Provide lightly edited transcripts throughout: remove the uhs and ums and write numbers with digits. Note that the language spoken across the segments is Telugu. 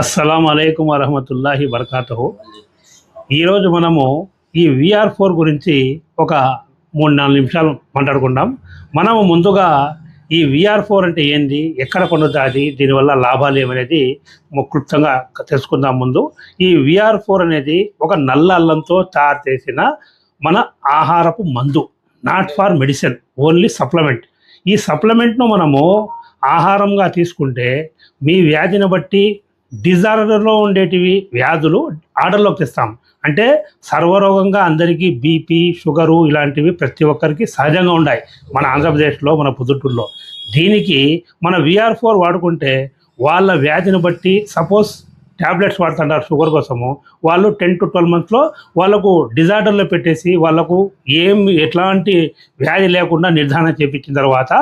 అస్సలం అయికం వరహమతుల్లాహి వబర్కాతుహు. ఈరోజు మనము ఈ VR4 గురించి ఒక 3-4 నిమిషాలు మాట్లాడుకుందాం. మనము ముందుగా ఈ VR4 అంటే ఏంది, ఎక్కడ పొందుతుంది, దీనివల్ల లాభాలు ఏమనేది క్లుప్తంగా తెలుసుకుందాం. ముందు ఈ VR4 అనేది ఒక నల్ల అల్లంతో తయారు చేసిన మన ఆహారపు మందు, not for medicine, only supplement. ఈ సప్లిమెంట్ను మనము ఆహారంగా తీసుకుంటే మీ వ్యాధిని బట్టి డిజార్డర్లో ఉండేటివి వ్యాధులు ఆర్డర్లోకి తెస్తాం. అంటే సర్వరోగంగా అందరికీ బీపీ, షుగరు ఇలాంటివి ప్రతి ఒక్కరికి సహజంగా ఉన్నాయి మన ఆంధ్రప్రదేశ్లో, మన పొద్దుటూరులో. దీనికి మన VR4 వాడుకుంటే వాళ్ళ వ్యాధిని బట్టి, సపోజ్ ట్యాబ్లెట్స్ వాడుతుంటారు షుగర్ కోసము, వాళ్ళు 10 to 12 మంత్స్లో వాళ్ళకు డిజార్డర్లో పెట్టేసి వాళ్ళకు ఎట్లాంటి వ్యాధి లేకుండా నిర్ధారణ చేయించిన తర్వాత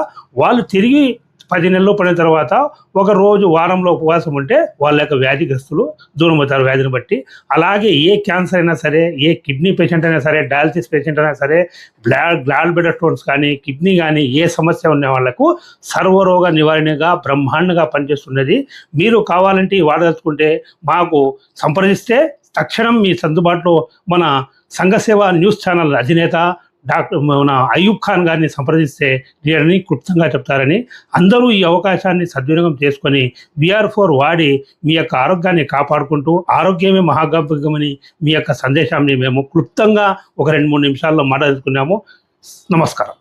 వాళ్ళు తిరిగి 10 నెలలు పడిన తర్వాత ఒక రోజు వారంలో ఉపవాసం ఉంటే వాళ్ళ యొక్క వ్యాధిగ్రస్తులు దూరం అవుతారు వ్యాధిని బట్టి. అలాగే ఏ క్యాన్సర్ అయినా సరే, ఏ కిడ్నీ పేషెంట్ అయినా సరే, డయాలసిస్ పేషెంట్ అయినా సరే, బ్లడ్ బ్లడర్ స్టోన్స్ కానీ, కిడ్నీ కానీ, ఏ సమస్య ఉన్న వాళ్ళకు సర్వరోగ నివారణగా బ్రహ్మాండంగా పనిచేస్తున్నది. మీరు కావాలంటే వాడదలుచుకుంటే మాకు సంప్రదిస్తే తక్షణం మీ అందుబాటులో మన సంఘసేవ న్యూస్ ఛానల్ అధినేత డాక్టర్ మన అయూబ్ ఖాన్ గారిని సంప్రదిస్తే దీనిని క్లుప్తంగా చెప్తారని, అందరూ ఈ అవకాశాన్ని సద్వినియోగం చేసుకొని VR4 వాడి మీ యొక్క ఆరోగ్యాన్ని కాపాడుకుంటూ, ఆరోగ్యమే మహాభాగ్యమని మీ యొక్క సందేశాన్ని మేము క్లుప్తంగా ఒక 2-3 నిమిషాల్లో మాట్లాడుకున్నాము. నమస్కారం.